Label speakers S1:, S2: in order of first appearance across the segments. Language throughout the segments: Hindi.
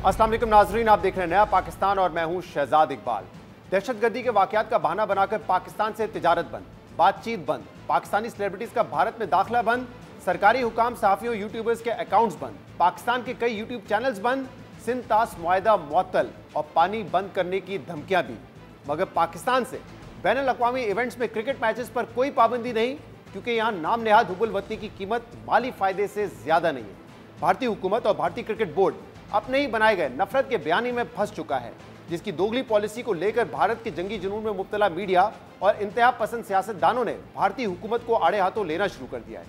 S1: अस्सलाम वालेकुम नाजरीन, आप देख रहे हैं नया पाकिस्तान और मैं हूं शहजाद इकबाल। दहशतगर्दी के वाकयात का बहाना बनाकर पाकिस्तान से तिजारत बंद, बातचीत बंद, पाकिस्तानी सेलिब्रिटीज का भारत में दाखिला बंद, सरकारी हुकाम, सहाफियों, यूट्यूबर्स के अकाउंट्स बंद, पाकिस्तान के कई यूट्यूब चैनल्स बंद, सिंध तास मुआहदा मुअत्तल और पानी बंद करने की धमकियां दी। मगर पाकिस्तान से बैनुल अक़वामी इवेंट्स में क्रिकेट मैचेस पर कोई पाबंदी नहीं, क्योंकि यहाँ नाम नेहाद हुब्बुल वतनी की कीमत माली फायदे से ज्यादा नहीं है। भारतीय हुकूमत और भारतीय क्रिकेट बोर्ड अपने ही बनाए गए नफरत के बयानी में फंस चुका है, जिसकी दोगली पॉलिसी को लेकर भारत के जंगी जुनून में मुब्तला मीडिया और इंतहा पसंद सियासतदानों ने भारतीय हुकूमत को आड़े हाथों लेना शुरू कर दिया है।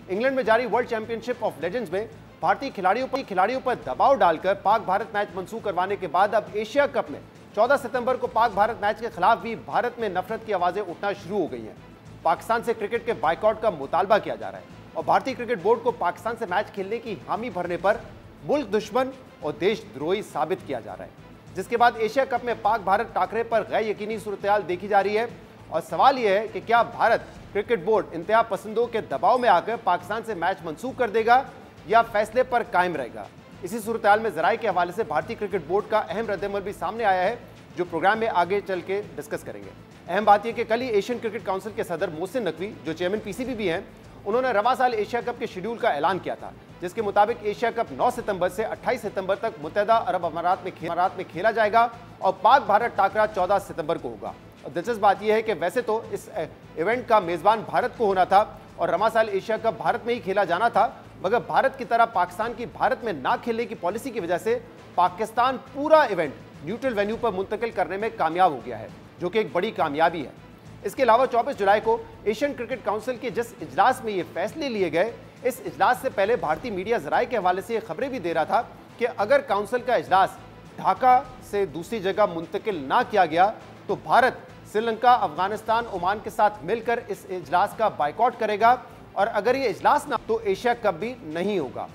S1: इंग्लैंड में जारी वर्ल्ड चैंपियनशिप ऑफ लेजेंड्स में भारतीय खिलाड़ियों पर दबाव डालकर पाक भारत मैच मंसूख करवाने के बाद अब एशिया कप में 14 सितंबर को पाक भारत मैच के खिलाफ भी भारत में नफरत की आवाजें उठना शुरू हो गई हैं। पाकिस्तान से क्रिकेट के बाइकआउट का मुतालबा किया जा रहा है और भारतीय क्रिकेट बोर्ड को पाकिस्तान से मैच खेलने की हामी भरने पर मुल्क दुश्मन और देशद्रोही साबित किया जा रहा है। जिसके बाद एशिया कप में पाक भारत टाकरे पर गैर यकीनी सूरत देखी जा रही है और सवाल यह है कि क्या भारत क्रिकेट बोर्ड इंतहा पसंदों के दबाव में आकर पाकिस्तान से मैच मंसूख कर देगा या फैसले पर कायम रहेगा। इसी सूरत में जराये के हवाले से भारतीय क्रिकेट बोर्ड का अहम रद्दमल भी सामने आया है, जो प्रोग्राम में आगे चल के डिस्कस करेंगे। अहम बात यह कि कल ही एशियन क्रिकेट काउंसिल के सदर मोहसिन नकवी, जो चेयरमैन पीसीबी भी हैं, उन्होंने रवा साल एशिया कप के शेड्यूल का ऐलान किया था, जिसके मुताबिक एशिया कप 9 सितंबर से 28 सितंबर तक मुत्तहदा अरब अमारात में खेला जाएगा और पाक भारत टाकरा 14 सितंबर को होगा। और दिलचस्प बात यह है कि वैसे तो इस इवेंट का मेजबान भारत को होना था और रवा साल एशिया कप भारत में ही खेला जाना था, मगर भारत की तरह पाकिस्तान की भारत में ना खेलने की पॉलिसी की वजह से पाकिस्तान पूरा इवेंट न्यूट्रल वेन्यू पर मुंतकिल करने में कामयाब हो गया है, जो कि एक बड़ी कामयाबी है। इसके अलावा 24 जुलाई को एशियन क्रिकेट काउंसिल के जिस इजलास में ये फैसले लिए गए, इस इजलास से पहले भारतीय मीडिया जराये के हवाले से ये खबरें भी दे रहा था कि अगर काउंसिल का इजलास ढाका से दूसरी जगह मुंतकिल ना किया गया तो भारत श्रीलंका, अफगानिस्तान, ओमान के साथ मिलकर इस इजलास का बाइकआउट करेगा और अगर ये इजलास ना तो एशिया कप भी नहीं होगा।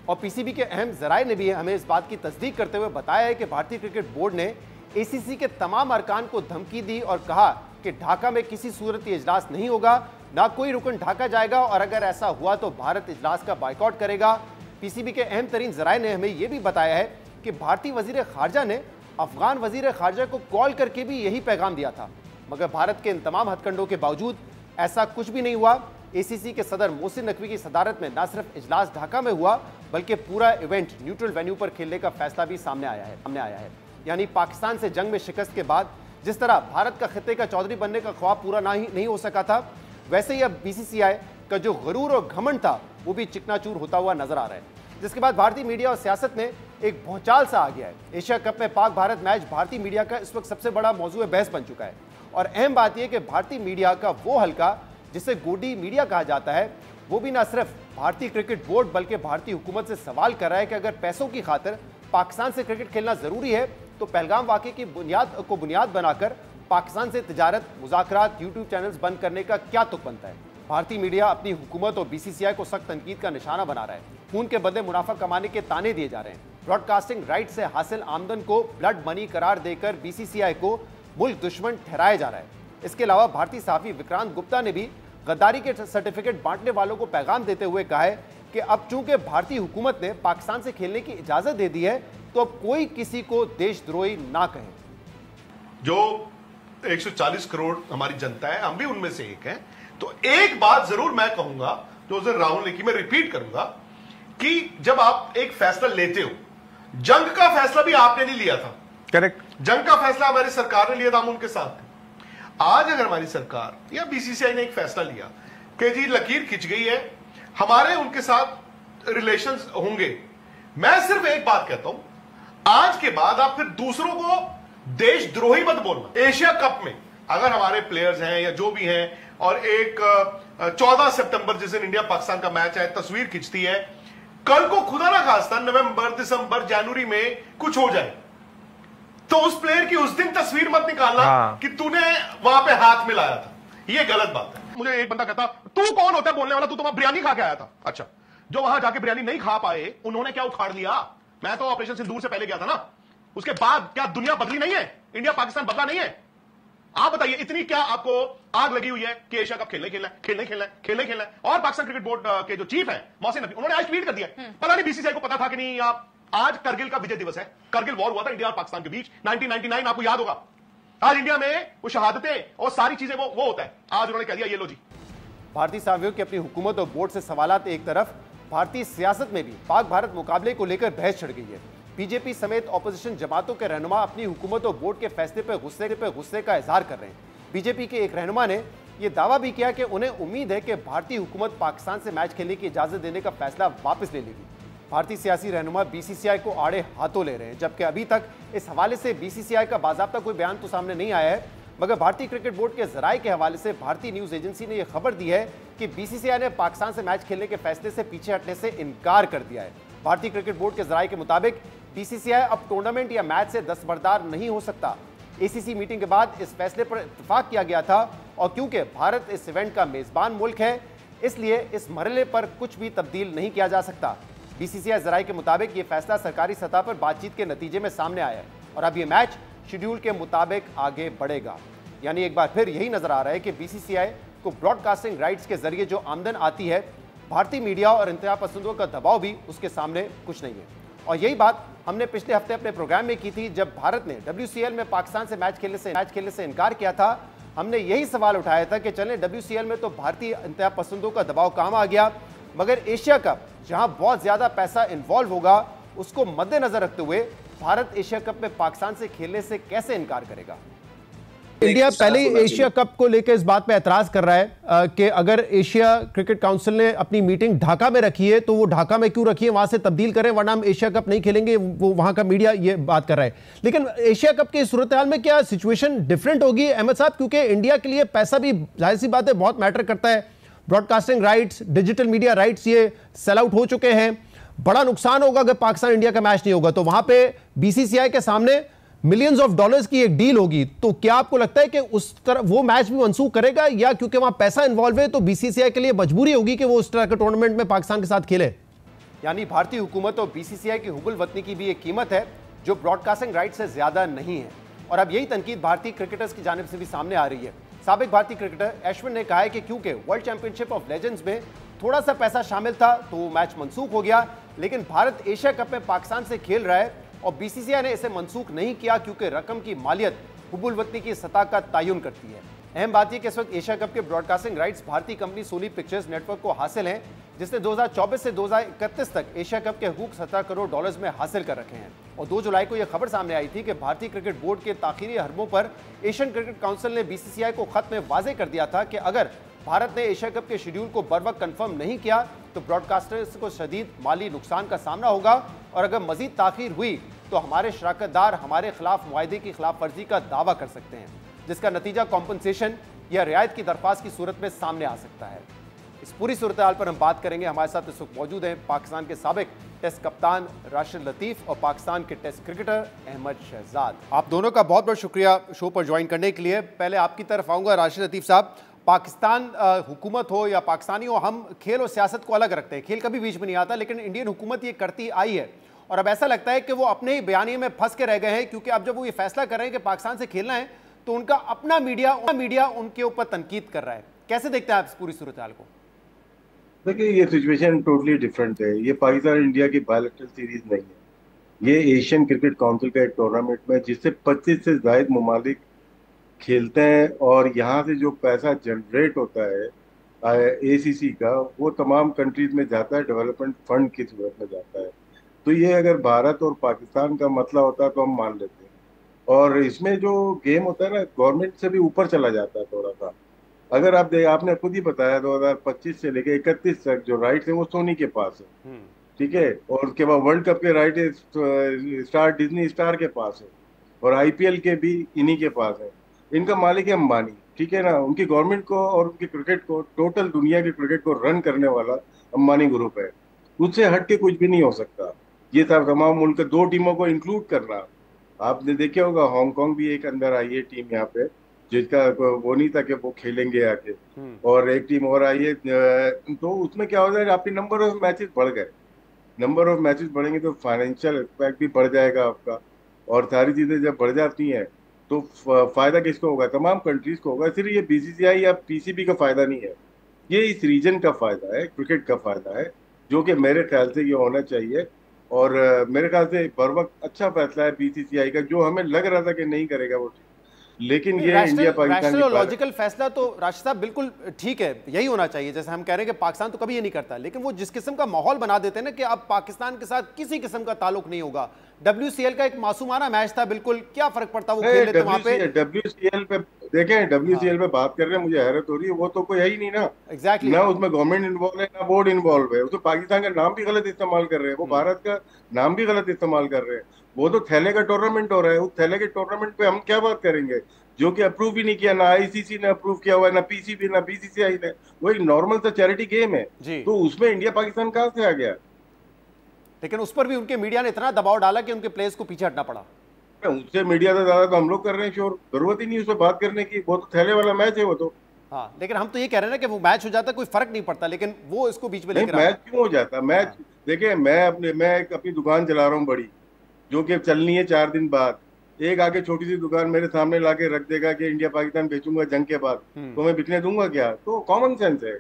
S1: और पीसीबी के अहम जराये ने भी हमें इस बात की तस्दीक करते हुए बताया है कि भारतीय क्रिकेट बोर्ड ने एसीसी के तमाम अरकान को धमकी दी और कहा कि ढाका में किसी सूरत ये इजलास नहीं होगा, ना कोई रुकन ढाका जाएगा और अगर ऐसा हुआ तो भारत इजलास का बाइकआउट करेगा। पीसीबी के अहम तरीन जराये ने हमें यह भी बताया है कि भारतीय वजीर खारजा ने अफगान वजीर खारजा को कॉल करके भी यही पैगाम दिया था, मगर भारत के इन तमाम हथकंडों के बावजूद ऐसा कुछ भी नहीं हुआ। एसीसी के सदर मोहसिन नकवी की सदारत में न सिर्फ इजलास ढाका में हुआ, बल्कि पूरा इवेंट न्यूट्रल वेन्यू पर खेलने का फैसला भी सामने आया है। यानी पाकिस्तान से जंग में शिकस्त के बाद जिस तरह भारत का खित्ते का चौधरी बनने का ख्वाब पूरा नहीं हो सका था, वैसे ही अब बीसीसीआई का जो गरूर और घमंड था वो भी चिकनाचूर होता हुआ नजर आ रहा है। जिसके बाद भारतीय मीडिया और सियासत में एक भौचाल सा आ गया है। एशिया कप में पाक भारत मैच भारतीय मीडिया का इस वक्त सबसे बड़ा मौजूद बहस बन चुका है और अहम बात यह कि भारतीय मीडिया का वो हल्का जिसे गोडी मीडिया कहा जाता है, वो भी ना सिर्फ भारतीय क्रिकेट बोर्ड बल्कि भारतीय हुकूमत से सवाल कर रहा है कि अगर पैसों की खातिर पाकिस्तान से क्रिकेट खेलना जरूरी है तो पहलगाम वाक़े की बुनियाद बनाकर पाकिस्तान से तिजारत, मुज़ाकरात, यूट्यूब चैनल्स बंद करने का क्या तुक बनता है। भारतीय मीडिया अपनी हुकूमत और बीसीसीआई को सख्त तनकीद का निशाना बना रहा है। खून के बदले मुनाफा कमाने के ताने दिए जा रहे हैं। ब्रॉडकास्टिंग राइट से हासिल आमदन को ब्लड मनी करार देकर बीसीसीआई को मुल्क दुश्मन ठहराया जा रहा है। इसके अलावा भारतीय सहाफी विक्रांत गुप्ता ने भी गद्दारी के सर्टिफिकेट बांटने वालों को पैगाम देते हुए कहा है कि अब चूंकि भारतीय हुकूमत ने पाकिस्तान से खेलने की इजाजत दे दी है तो अब कोई किसी को देशद्रोही ना कहे।
S2: जो 140 करोड़ हमारी जनता है, हम भी उनमें से एक हैं, तो एक बात जरूर मैं कहूंगा जो उस दिन राहुल ने की, मैं रिपीट करूंगा कि जब आप एक फैसला लेते हो, जंग का फैसला भी आपने नहीं लिया था।
S3: करेक्ट।
S2: जंग का फैसला हमारी सरकार ने लिया था, हम उनके साथ थे। आज अगर हमारी सरकार या बीसीसीआई ने एक फैसला लिया कि जी लकीर खिंच गई है, हमारे उनके साथ रिलेशंस होंगे, मैं सिर्फ एक बात कहता हूं, आज के बाद आप फिर दूसरों को देशद्रोही मत बोलना। एशिया कप में अगर हमारे प्लेयर्स हैं या जो भी हैं और एक 14 सितंबर जिस दिन इंडिया पाकिस्तान का मैच है तस्वीर खिंचती है, कल को खुदा ना खास्ता नवंबर, दिसंबर, जनवरी में कुछ हो जाए तो उस प्लेयर की उस दिन तस्वीर मत निकालना कि तूने वहां पे हाथ मिलाया था। ये गलत बात है। मुझे एक बंदा कहता तू कौन होता है बोलने वाला, तू तो वहां बिरयानी खा के आया था। अच्छा, जो वहां जाके बिरयानी नहीं खा पाए उन्होंने क्या उखाड़ लिया? मैं तो ऑपरेशन सिंदूर से पहले गया था ना, उसके बाद क्या दुनिया बदली नहीं है? इंडिया पाकिस्तान बदला नहीं है? आप बताइए, इतनी क्या आपको आग लगी हुई है कि एशिया कप खेलना है? और पाकिस्तान क्रिकेट बोर्ड के जो चीफ है मोहसिन नकवी, उन्होंने आज ट्वीट कर दिया, पता नहीं बीसीसीआई को पता था कि नहीं, आज करगिल का विजय दिवस है। करगिल वॉर हुआ था इंडिया और पाकिस्तान के बीच 1999, आपको याद होगा। आज इंडिया में वो शहादतें और सारी चीजें वो होता है। आज उन्होंने कह दिया ये लो जी।
S1: भारतीय सांसदों की अपनी हुकूमत और बोर्ड से सवालात एक तरफ, भारतीय सियासत में भी पाक भारत मुकाबले को लेकर बहस छिड़ गई है। बीजेपी समेत ऑपोजिशन जमातों के रहनुमा अपनी हुकूमत और बोर्ड के फैसले पर गुस्से का इजहार कर रहे हैं। बीजेपी के एक रहनुमा ने यह दावा भी किया कि उन्हें उम्मीद है कि भारतीय हुकूमत पाकिस्तान से मैच खेलने की इजाजत देने का फैसला वापस ले लेगी। भारतीय सियासी रहनुमा बीसीसीआई को आड़े हाथों ले रहे हैं, जबकि अभी तक इस हवाले से बीसीसीआई का बाकायदा कोई बयान तो सामने नहीं आया है। मगर भारतीय क्रिकेट बोर्ड के जराये के हवाले से भारतीय न्यूज एजेंसी ने यह खबर दी है कि बीसीसीआई ने पाकिस्तान से मैच खेलने के फैसले से पीछे हटने से इनकार कर दिया है। भारतीय क्रिकेट बोर्ड के जराये के मुताबिक बीसीसीआई अब टूर्नामेंट या मैच से दस्तबरदार नहीं हो सकता। एसीसी मीटिंग के बाद इस फैसले पर इत्तेफाक किया गया था और क्योंकि भारत इस इवेंट का मेजबान मुल्क है, इसलिए इस मरहले पर कुछ भी तब्दील नहीं किया जा सकता। बीसीसीआई जराये के मुताबिक यह फैसला सरकारी सतह पर बातचीत के नतीजे में सामने आया है और अब यह मैच शेड्यूल के मुताबिक आगे बढ़ेगा। यानी एक बार फिर यही नजर आ रहा है कि बीसीसीआई को ब्रॉडकास्टिंग राइट्स के जरिए जो आमदन आती है, भारतीय मीडिया और इंतहा पसंदों का दबाव भी उसके सामने कुछ नहीं है। और यही बात हमने पिछले हफ्ते अपने प्रोग्राम में की थी, जब भारत ने WCL में पाकिस्तान से मैच खेलने से इनकार किया था। हमने यही सवाल उठाया था कि चलें WCL में तो भारतीय इंतहा पसंदों का दबाव काम आ गया, मगर एशिया कप जहां बहुत ज्यादा पैसा इन्वॉल्व होगा, उसको मद्देनजर रखते हुए भारत एशिया कप में पाकिस्तान से खेलने से कैसे इनकार करेगा। इंडिया पहले ही एशिया कप को लेकर इस बात पे एतराज कर रहा है कि अगर एशिया क्रिकेट काउंसिल ने अपनी मीटिंग ढाका में रखी है तो वो ढाका में क्यों रखी है, वहां से तब्दील करें, वरना हम एशिया कप नहीं खेलेंगे। वो वहां का मीडिया ये बात कर रहा है। लेकिन एशिया कप की सूरत हाल में क्या सिचुएशन डिफरेंट होगी अहमद साहब? क्योंकि इंडिया के लिए पैसा भी जाहिर सी बात है बहुत मैटर करता है। Broadcasting rights, digital media rights ये सेल आउट हो चुके हैं। बड़ा नुकसान होगा अगर पाकिस्तान इंडिया का मैच नहीं होगा, तो वहां पे बीसीसीआई के सामने मिलियंस ऑफ डॉलर्स की एक डील होगी। तो क्या आपको लगता है कि उस तरह वो मैच भी मंसूख करेगा, या क्योंकि वहां पैसा इन्वॉल्व है तो बीसीसीआई के लिए मजबूरी होगी कि वो उस तरह के टूर्नामेंट में पाकिस्तान के साथ खेले? यानी भारतीय हुकूमत और बीसीसीआई की हुबुल वतनी की भी एक कीमत है जो ब्रॉडकास्टिंग राइट से ज्यादा नहीं है। और अब यही तनकीद भारतीय क्रिकेटर्स की जानिब से भी सामने आ रही है। साबिक भारतीय क्रिकेटर अश्विन ने कहा है कि क्योंकि वर्ल्ड चैंपियनशिप ऑफ लेजेंड्स में थोड़ा सा पैसा शामिल था तो वो मैच मंसूख हो गया, लेकिन भारत एशिया कप में पाकिस्तान से खेल रहा है और बीसीसीआई ने इसे मंसूख नहीं किया क्योंकि रकम की मालियत हुबुल वतनी की सतह का तयन करती है। अहम बात यह कि इस वक्त एशिया कप के ब्रॉडकास्टिंग राइट्स भारतीय कंपनी सोनी पिक्चर्स नेटवर्क को हासिल हैं, जिसने 2024 से 2031 तक एशिया कप के हुकूक $17 करोड़ में हासिल कर रखे हैं। और 2 जुलाई को यह खबर सामने आई थी कि भारतीय क्रिकेट बोर्ड के ताखीरी हरबों पर एशियन क्रिकेट काउंसिल ने बीसीसीआई को खत में वाजे कर दिया था कि अगर भारत ने एशिया कप के शेड्यूल को बर वक्त कंफर्म नहीं किया तो ब्रॉडकास्टर्स को शदीद माली नुकसान का सामना होगा और अगर मजीद ताखीर हुई तो हमारे शराकतदार हमारे खिलाफ मुआहदे की खिलाफ वर्जी का दावा कर सकते हैं, जिसका नतीजा कॉम्पनसेशन या रियायत की दरख्वास्त की सूरत में सामने आ सकता है। इस पूरी सूरत हाल पर हम बात करेंगे। हमारे साथ इस वक्त मौजूद हैं पाकिस्तान के साबिक टेस्ट कप्तान राशिद लतीफ़ और पाकिस्तान के टेस्ट क्रिकेटर अहमद शहजाद। आप दोनों का बहुत बहुत शुक्रिया शो पर ज्वाइन करने के लिए। पहले आपकी तरफ आऊँगा राशिद लतीफ़ साहब। पाकिस्तान हुकूमत हो या पाकिस्तानी हो, हम खेल और सियासत को अलग रखते हैं, खेल कभी बीच में नहीं आता, लेकिन इंडियन हुकूमत ये करती आई है और अब ऐसा लगता है कि वो अपने ही बयानी में फंस के रह गए हैं, क्योंकि अब जब वो ये फैसला कर रहे हैं कि पाकिस्तान से खेलना है तो उनका अपना मीडिया उनके ऊपर तनकीद कर रहा है। कैसे देखते हैं आप इस पूरी सूरत हाल को?
S3: देखिए, ये सिचुएशन टोटली डिफरेंट है। ये पाकिस्तान इंडिया की बायलैटरल सीरीज नहीं है, ये एशियन क्रिकेट काउंसिल का एक टूर्नामेंट में जिससे 25 से ज्यादा ममालिक खेलते हैं और यहाँ से जो पैसा जनरेट होता है एसीसी का, वो तमाम कंट्रीज में जाता है, डेवलपमेंट फंड की सूरत में जाता है। तो ये अगर भारत और पाकिस्तान का मसला होता है तो हम मान लेते हैं, और इसमें जो गेम होता है ना, गवर्नमेंट से भी ऊपर चला जाता है थोड़ा सा। अगर आपने खुद ही बताया 2025 से लेकर 31 तक जो राइट्स है वो सोनी के पास है, ठीक है, और उसके बाद वर्ल्ड कप के राइट स्टार डिज्नी स्टार के पास है और आईपीएल के भी इन्हीं के पास है। इनका मालिक है अंबानी, ठीक है ना। उनकी गवर्नमेंट को और उनकी क्रिकेट को, टोटल दुनिया के क्रिकेट को रन करने वाला अंबानी ग्रुप है, उससे हट के कुछ भी नहीं हो सकता। ये तमाम मुल्क 2 टीमों को इंक्लूड करना, आपने देखे होगा हांगकांग भी एक अंदर आई है टीम यहाँ पे, जिसका वो नहीं था कि वो खेलेंगे आके, और एक टीम और आई है। तो उसमें क्या हो जाएगा, आपके नंबर ऑफ मैचेस बढ़ गए, नंबर ऑफ मैचेस बढ़ेंगे तो फाइनेंशियल इम्पैक्ट भी बढ़ जाएगा आपका, और सारी चीजें जब बढ़ जाती हैं तो फायदा किसको होगा? तमाम कंट्रीज को होगा। सिर्फ ये बीसीसीआई या पीसीबी का फायदा नहीं है, ये इस रीजन का फायदा है, क्रिकेट का फायदा है, जो कि मेरे ख्याल से ये होना चाहिए। और मेरे ख्याल से बर वक्त अच्छा फैसला है बीसीसीआई का, जो हमें लग रहा था कि नहीं करेगा वो, लेकिन ये इंडिया
S1: रैशनल
S3: पाकिस्तान
S1: रैशनल
S3: की
S1: और
S3: बात।
S1: लॉजिकल फैसला तो राशिद साहब बिल्कुल ठीक है, यही होना चाहिए। जैसे हम कह रहे हैं कि पाकिस्तान तो कभी ये नहीं करता, लेकिन वो जिस किस्म का माहौल बना देते हैं ना कि अब पाकिस्तान के साथ किसी किस्म का ताल्लुक नहीं होगा। डब्ल्यूसीएल का एक मासूमाना मैच था, बिल्कुल क्या फर्क पड़ता, वो खेल लेते वहां पे।
S3: डब्ल्यूसीएल पे देखें,
S1: हाँ,
S3: डब्ल्यूसीएल पे बात कर रहे हैं, मुझे हैरत हो रही है, वो तो कोई है ही नहीं ना।
S1: एग्जैक्टली
S3: ना
S1: exactly.
S3: उसमें गवर्नमेंट इन्वॉल्व है, ना बोर्ड इन्वॉल्व है। उसमें पाकिस्तान का नाम भी गलत इस्तेमाल कर रहे हैं, वो भारत का नाम भी गलत इस्तेमाल कर रहे हैं। वो तो थैले का टूर्नामेंट हो रहा है, उस थैले के टूर्नामेंट पे हम क्या बात करेंगे, जो कि अप्रूव ही नहीं किया, ना आईसीसी ने अप्रूव किया हुआ है, ना पीसीबी, ना बीसीसीआई ने। वो एक नॉर्मल सा चैरिटी गेम है,
S1: जी,
S3: तो उसमें इंडिया पाकिस्तान कहाँ से आ गया?
S1: लेकिन उस पर भी उनके मीडिया ने इतना दबाव डाला कि उनके प्लेयर्स को पीछे हटना पड़ा।
S3: उससे मीडिया से ज्यादा तो हम लोग कर रहे हैं शोर, जरूरत ही नहीं उस पर बात करने की, वो तो थैले वाला मैच है वो तो।
S1: हाँ, लेकिन हम तो ये कह रहे हैं ना कि वो मैच हो जाता कोई फर्क नहीं पड़ता, लेकिन वो इसको बीच में
S3: नहीं,
S1: लेकर आ
S3: मैच
S1: गए।
S3: क्यों हो जाता मैच?
S1: हाँ,
S3: देखिए, मैं एक अपनी दुकान चला रहा हूँ बड़ी, जो कि चलनी है 4 दिन बाद। एक आके छोटी सी दुकान मेरे सामने लाके रख देगा कि इंडिया पाकिस्तान बेचूंगा जंग के बाद, तो मैं बिकने दूंगा क्या? तो कॉमन सेंस है।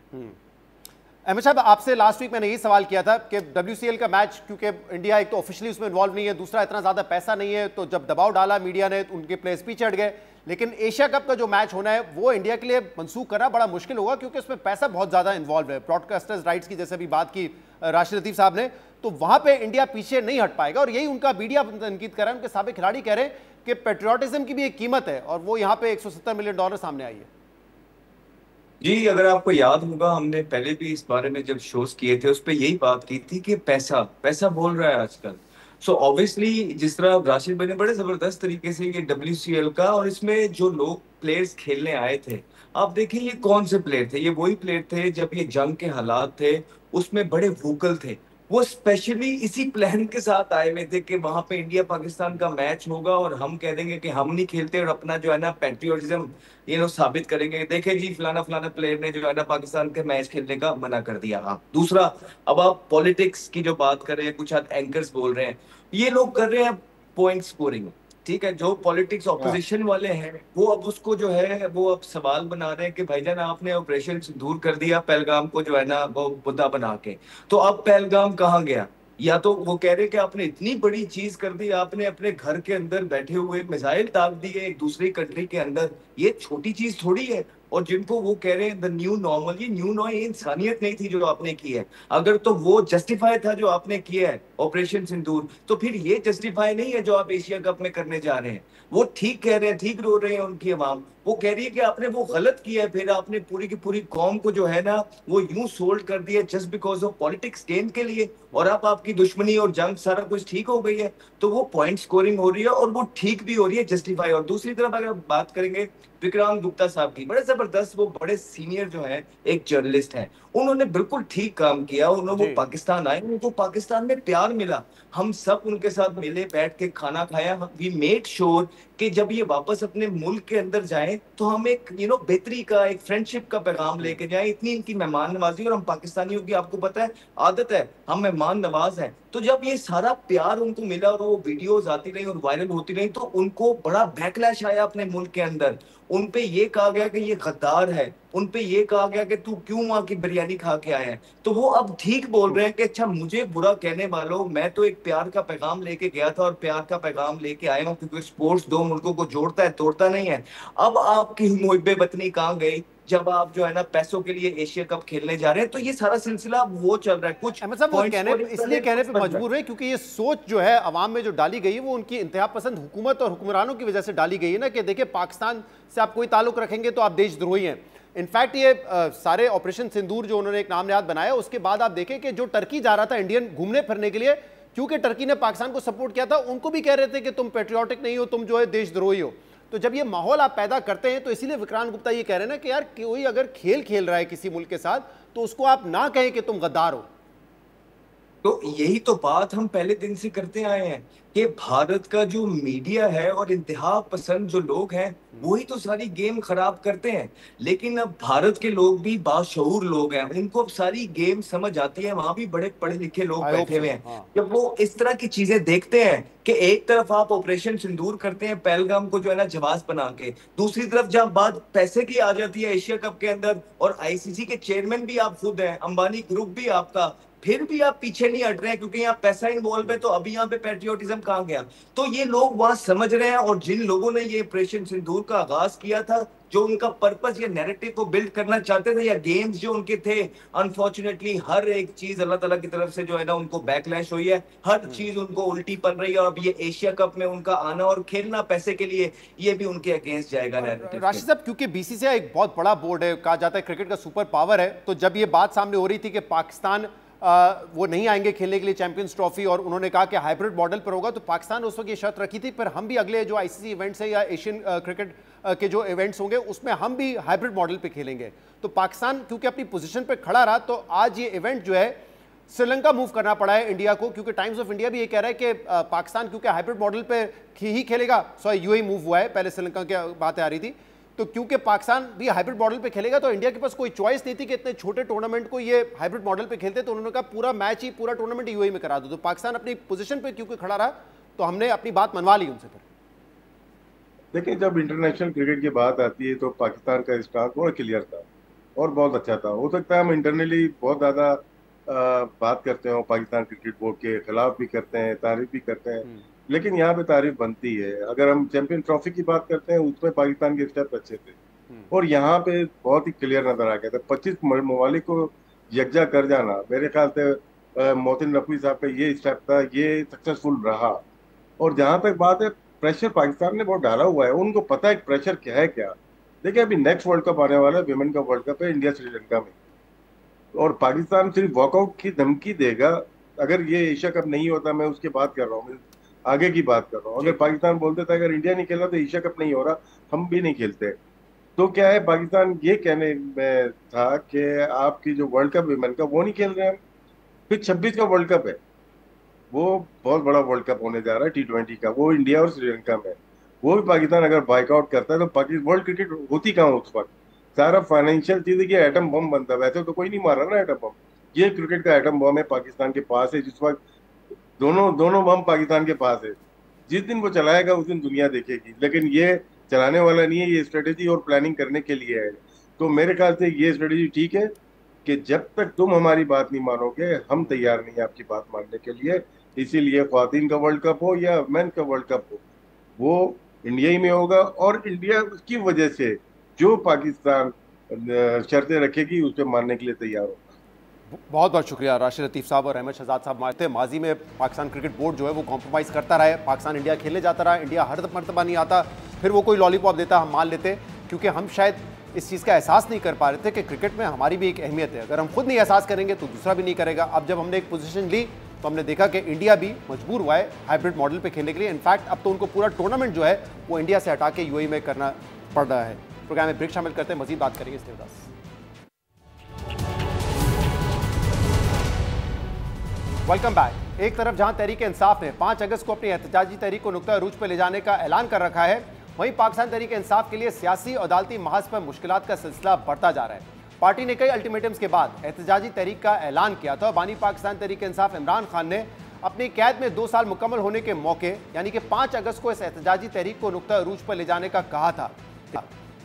S1: अहमद साहब, आपसे लास्ट वीक मैंने यही सवाल किया था कि डब्ल्यूसीएल का मैच, क्योंकि इंडिया एक तो ऑफिशियली उसमें इन्वॉल्व नहीं है, दूसरा इतना ज्यादा पैसा नहीं है, तो जब दबाव डाला मीडिया ने तो उनके प्लेयर्स पीछे हट गए। लेकिन एशिया कप का जो मैच होना है वो इंडिया के लिए मनसूख करना बड़ा मुश्किल होगा, क्योंकि उसमें पैसा बहुत ज्यादा इन्वॉल्व है, ब्रॉडकास्टर्स राइट्स की जैसे अभी बात की राशिद लतीफ साहब ने। तो वहां पे इंडिया पीछे नहीं हट पाएगा, और यही उनका मीडिया तनकीद कर रहा है। उनके साबिक खिलाड़ी कह रहे हैं कि पेट्रियाटिज्म की भी एक कीमत है, और वो यहाँ पे $170 मिलियन सामने आई है।
S4: जी, अगर आपको याद होगा, हमने पहले भी इस बारे में जब शोज किए थे उस पे यही बात की थी कि पैसा पैसा बोल रहा है आजकल। सो ऑब्वियसली जिस तरह राशिद भाई ने बड़े जबरदस्त तरीके से ये डब्ल्यूसीएल का, और इसमें जो लोग प्लेयर्स खेलने आए थे, आप देखिए ये कौन से प्लेयर थे। ये वही प्लेयर थे जब ये जंग के हालात थे उसमें बड़े वोकल थे। वो स्पेशली इसी प्लान के साथ आए हुए थे कि वहां पे इंडिया पाकिस्तान का मैच होगा और हम कह देंगे कि हम नहीं खेलते, और अपना जो है ना पैट्रियोटिज्म साबित करेंगे। देखे जी, फलाना फलाना प्लेयर ने जो है ना पाकिस्तान के मैच खेलने का मना कर दिया। आप दूसरा, अब आप पॉलिटिक्स की जो बात कर रहे हैं, कुछ एंकर्स बोल रहे हैं, ये लोग कर रहे हैं पॉइंट स्कोरिंग। ठीक है, जो पॉलिटिक्स
S3: हाँ।
S4: ऑपोजिशन वाले हैं वो अब उसको जो है वो अब सवाल बना रहे हैं कि भाईजान आपने ऑपरेशन दूर कर दिया पहलगाम को जो है ना वो मुद्दा बना के, तो अब पहलगाम कहाँ गया? या तो वो कह रहे कि आपने इतनी बड़ी चीज कर दी, आपने अपने घर के अंदर बैठे हुए मिसाइल दाग दिए एक दूसरी कंट्री के अंदर, ये छोटी चीज थोड़ी है। और जिनको वो कह रहे हैं द न्यू नॉर्मल, ये न्यू नॉर्मल इंसानियत नहीं थी जो आपने की है। अगर तो वो जस्टिफाई था जो आपने किया है ऑपरेशन सिंदूर, तो फिर ये जस्टिफाई नहीं है जो आप एशिया कप में करने जा रहे हैं। वो ठीक कह रहे हैं, ठीक रो रहे हैं उनकी आवाम, वो कह रही है कि आपने वो गलत किया है, फिर आपने पूरी की पूरी कौम को जो है ना वो यूं सोल्ड कर दिया just because of politics game के लिए, और अब आपकी दुश्मनी और जंग सारा कुछ ठीक हो गई है। तो वो पॉइंट स्कोरिंग हो रही है और वो ठीक भी हो रही है, जस्टिफाई। और दूसरी तरफ अगर बात करेंगे विक्रांत गुप्ता साहब की, बड़े जबरदस्त, वो बड़े सीनियर जो है एक जर्नलिस्ट हैं, उन्होंने बिल्कुल ठीक काम किया। उन्होंने वो पाकिस्तान आए, उनको पाकिस्तान में प्यार मिला, हम सब उनके साथ मिले, बैठ के खाना खाया, वी मेड श्योर कि जब ये वापस अपने मुल्क के अंदर जाए तो हम एक बेहतरी का, एक फ्रेंडशिप का पैगाम लेके जाए। इतनी इनकी मेहमान नवाजी, और हम पाकिस्तानियों की आपको पता है आदत है, हम मेहमान नवाज हैं। तो जब ये सारा प्यार उनको मिला और वो वीडियोस आती रही और वायरल होती रही, तो उनको बड़ा बैकलैश आया अपने मुल्क के अंदर। उन पे ये कहा गया कि ये गद्दार है, उन पे ये कहा गया कि तू क्यों वहां की बिरयानी खा के आया है। तो वो अब ठीक बोल रहे हैं कि अच्छा, मुझे बुरा कहने वालों, मैं तो एक प्यार का पैगाम लेके गया था और प्यार का पैगाम लेके आया हूँ, क्योंकि स्पोर्ट्स दो मुल्कों को जोड़ता है, तोड़ता नहीं है। अब आपकी मुहिब्बे वतनी कहाँ गई जब आप जो है ना पैसों के लिए एशिया कप खेलने जा रहे हैं? तो ये सारा सिलसिला वो चल रहा है। कुछ
S1: अहमद साहब, वो इसलिए कहने पे मजबूर हुए क्योंकि ये सोच जो है अवाम में जो डाली गई है वो उनकी इंतहा पसंद हुकूमत और हुक्मरानों की वजह से डाली गई है ना, कि देखिए पाकिस्तान से आप कोई ताल्लुक रखेंगे तो आप देशद्रोही हैं। इनफैक्ट ये सारे ऑपरेशन सिंदूर जो उन्होंने एक नाम याद बनाया, उसके बाद आप देखें कि जो टर्की जा रहा था इंडियन घूमने फिरने के लिए, क्योंकि टर्की ने पाकिस्तान को सपोर्ट किया था, उनको भी कह रहे थे कि तुम पेट्रियाटिक नहीं हो, तुम जो है देशद्रोही हो। तो जब ये माहौल आप पैदा करते हैं, तो इसीलिए विक्रांत गुप्ता ये कह रहे हैं ना कि यार कोई अगर खेल खेल रहा है किसी मुल्क के साथ, तो उसको आप ना कहें कि तुम गद्दार हो।
S4: तो यही तो बात हम पहले दिन से करते आए हैं कि भारत का जो मीडिया है और इंतहा पसंद जो लोग हैं वही तो सारी गेम खराब करते हैं। लेकिन अब भारत के लोग भी बाशऊर लोग हैं, उनको अब सारी गेम समझ आती है। वहां भी बड़े पढ़े लिखे लोग बैठे हुए हैं। जब वो इस तरह की चीजें देखते हैं कि एक तरफ आप ऑपरेशन सिंदूर करते हैं पहलगाम को जो है ना जवाब बना के, दूसरी तरफ जब बात पैसे की आ जाती है एशिया कप के अंदर, और आईसीसी के चेयरमैन भी आप खुद हैं, अंबानी ग्रुप भी आपका, फिर भी आप पीछे नहीं हट रहे हैं क्योंकि यहाँ पैसा इन्वॉल्व है, तो अभी यहाँ पे पैट्रियोटिज्म कहाँ गया? तो ये लोग वहां समझ रहे हैं, और जिन लोगों ने ये ऑपरेशन सिंदूर का आगाज किया था, जो उनका पर्पस ये नैरेटिव को बिल्ड करना चाहते थे, या गेम्स जो उनके थे, अनफॉर्चुनेटली हर एक चीज अल्लाह ताला की तरफ से जो है ना उनको बैकलैश हुई है, हर चीज उनको उल्टी पड़ रही है। और अब ये एशिया कप में उनका आना और खेलना पैसे के लिए, ये भी उनके अगेंस्ट जाएगा नैरेटिव।
S1: राशिद साहब, क्योंकि बीसीसीआई एक बहुत बड़ा बोर्ड है, कहा जाता है क्रिकेट का सुपर पावर है, तो जब ये बात सामने हो रही थी कि पाकिस्तान वो नहीं आएंगे खेलने के लिए चैंपियंस ट्रॉफी, और उन्होंने कहा कि हाइब्रिड मॉडल पर होगा, तो पाकिस्तान ने उस वक्त ये शर्त रखी थी, पर हम भी अगले जो आईसीसी इवेंट्स है या एशियन क्रिकेट के जो इवेंट्स होंगे उसमें हम भी हाइब्रिड मॉडल पे खेलेंगे। तो पाकिस्तान क्योंकि अपनी पोजीशन पे खड़ा रहा, तो आज ये इवेंट जो है श्रीलंका मूव करना पड़ा है इंडिया को, क्योंकि टाइम्स ऑफ इंडिया भी ये कह रहा है कि पाकिस्तान क्योंकि हाइब्रिड मॉडल पे ही खेलेगा, यूएई मूव हुआ है, पहले श्रीलंका की बातें आ रही थी, तो क्योंकि पाकिस्तान भी हाइब्रिड मॉडल पे खेलेगा तो इंडिया के पास कोई चॉइस नहीं थी कि इतने छोटे टूर्नामेंट को ये हाइब्रिड मॉडल पे खेलते, तो उन्होंने कहा पूरा मैच ही, पूरा टूर्नामेंट यूएई में करा दो। तो पाकिस्तान अपनी पोजीशन पे क्योंकि खड़ा रहा, तो हमने अपनी बात मनवा ली उनसे। फिर
S3: देखिए, जब इंटरनेशनल क्रिकेट की बात आती है तो पाकिस्तान का स्टांस बहुत क्लियर था और बहुत अच्छा था। हो सकता है हम इंटरनली बहुत ज्यादा बात करते हो, पाकिस्तान क्रिकेट बोर्ड के खिलाफ भी करते हैं, तारीफ भी करते हैं, लेकिन यहाँ पे तारीफ बनती है। अगर हम चैंपियन ट्रॉफी की बात करते हैं, उसमें पाकिस्तान के स्टेप अच्छे थे और यहाँ पे बहुत ही क्लियर नजर आ गया था। 25 ममालिक को यकजा कर जाना, मेरे ख्याल से मोहसिन रफी साहब का ये स्टेप था, ये सक्सेसफुल रहा। और जहां तक बात है, प्रेशर पाकिस्तान ने बहुत डाला हुआ है, उनको पता है प्रेशर क्या है क्या। देखिए, अभी नेक्स्ट वर्ल्ड कप आने वाला है, विमेन का वर्ल्ड कप है, इंडिया श्रीलंका में, और पाकिस्तान सिर्फ वॉकआउट की धमकी देगा। अगर ये एशिया कप नहीं होता, मैं उसकी बात कर रहा हूँ, आगे की बात कर रहा हूँ, अगर पाकिस्तान बोलते था अगर इंडिया नहीं खेला तो एशिया कप नहीं हो रहा, हम भी नहीं खेलते, तो क्या है, पाकिस्तान ये कहने में था कि आपकी जो वर्ल्ड कप विमेन का वो नहीं खेल रहे हैं। फिर 26 का वर्ल्ड कप है, वो बहुत बड़ा वर्ल्ड कप होने जा रहा है T20 का, वो इंडिया और श्रीलंका में, वो भी पाकिस्तान अगर बाइकआउट करता है तो पाकिस्तान वर्ल्ड क्रिकेट होती कहाँ उस वक्त। सारा फाइनेंशियल चीज की एटम बम बनता, वैसे तो कोई नहीं मार रहा ना एटम बम, ये क्रिकेट का एटम बम है, पाकिस्तान के पास है जिस वक्त, दोनों बम पाकिस्तान के पास है। जिस दिन वो चलाएगा उस दिन दुनिया देखेगी, लेकिन ये चलाने वाला नहीं है, ये स्ट्रेटेजी और प्लानिंग करने के लिए है। तो मेरे ख्याल से ये स्ट्रेटेजी ठीक है कि जब तक तुम हमारी बात नहीं मानोगे, हम तैयार नहीं है आपकी बात मानने के लिए। इसीलिए ख्वातीन का वर्ल्ड कप हो या मेन का वर्ल्ड कप हो, वो इंडिया ही में होगा, और इंडिया की वजह से जो पाकिस्तान शर्तें रखेगी उसे मानने के लिए तैयार होगा।
S1: बहुत बहुत शुक्रिया राशिद लतीफ़ साहब और अहमद शहजाद साहब। मानते माजी में पाकिस्तान क्रिकेट बोर्ड जो है वो कॉम्प्रोमाइज़ करता रहा है, पाकिस्तान इंडिया खेलने जाता रहा, इंडिया हर मरतबा नहीं आता, फिर वो कोई लॉलीपॉप देता हम मान लेते, क्योंकि हम शायद इस चीज़ का एहसास नहीं कर पा रहे थे कि क्रिकेट में हमारी भी एक अहमियत है। अगर हम खुद नहीं एहसास करेंगे तो दूसरा भी नहीं करेगा। अब जब हमने एक पोजीशन ली तो हमने देखा कि इंडिया भी मजबूर हुआ है हाइब्रिड मॉडल पे खेलने के लिए। इनफैक्ट अब तो उनको पूरा टूर्नामेंट जो है वो इंडिया से हटा के यूएई में करना पड़ रहा है। प्रोग्राम में ब्रेक शामिल करते हैं, मजीद बात करेंगे इसके बाद। Welcome back. एक तरफ जहां तहरीक इंसाफ ने 5 अगस्त को अपनी एहतजाजी तहरीक को नुक्ता अरूज पर ले जाने का ऐलान कर रखा है, वहीं पाकिस्तान तहरीक इंसाफ के लिए सियासी और अदालती महाज पर मुश्किलात का सिलसिला बढ़ता जा रहा है। पार्टी ने कई अल्टीमेटम्स के बाद एहतजाजी तहरीक का ऐलान किया था। बानी पाकिस्तान तहरीक इंसाफ इमरान खान ने अपनी कैद में 2 साल मुकम्मल होने के मौके यानी कि 5 अगस्त को इस एहतजाजी तहरीक को नुक्ता अरूज पर ले जाने का कहा था,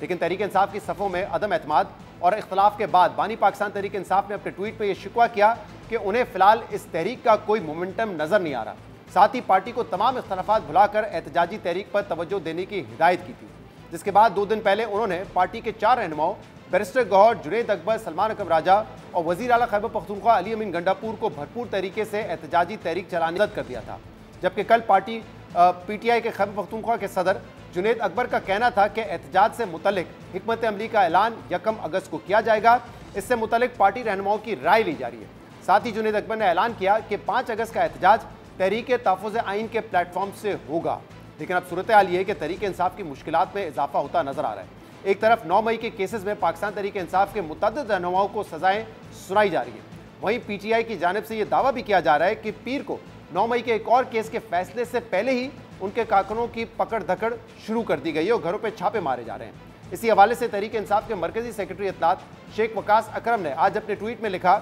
S1: लेकिन तहरीक इंसाफ की सफ़ों में अदम एतमाद और इख्तलाफ के बाद बानी पाकिस्तान तहरीक इंसाफ ने अपने ट्वीट पर यह शिकवा किया कि उन्हें फिलहाल इस तहरीक का कोई मोमेंटम नजर नहीं आ रहा। साथ ही पार्टी को तमाम इख्तलाफात भुलाकर एहतजाजी तहरीक पर तवज्जो देने की हिदायत की थी, जिसके बाद 2 दिन पहले उन्होंने पार्टी के 4 रहनुमाओं बैरिस्टर गौहर, जुनैद अकबर, सलमान अकबर राजा और वजीर आला खैबर पख्तूनख्वा अली अमीन गंडापुर को भरपूर तरीके से एहतजाजी तहरीक चलाने में मदद कर दिया था। जबकि कल पार्टी PTI के खैबर पख्तूनख्वा के सदर जुनैद अकबर का कहना था कि एहतजाज से मुतल्लिक हिकमत अमली का ऐलान 1 अगस्त को किया जाएगा। इससे मुतल्लिक पार्टी रहनुमाओं की राय ली जा रही है। साथ ही जुनैद अकबर ने ऐलान किया कि 5 अगस्त का एहतजाज तहरीक तहफ़्फ़ुज़ आइन के प्लेटफॉर्म से होगा। लेकिन अब सूरत हाल ये है कि तहरीक इंसाफ की मुश्किलात में इजाफा होता नजर आ रहा है। एक तरफ 9 मई के केसेस में पाकिस्तान तहरीक इंसाफ के मुतअद्दिद रहनुमाओं को सजाएं सुनाई जा रही है। वहीं PTI की जानिब से यह दावा भी किया जा रहा है कि पीर को 9 मई के एक और केस के फैसले से पहले ही उनके कारकुनों की पकड़ धकड़ शुरू कर दी गई है और घरों पर छापे मारे जा रहे हैं। इसी हवाले से तहरीक इंसाफ के मरकजी सेक्रेटरी इत्तलात शेख वकास अकरम ने आज अपने ट्वीट में लिखा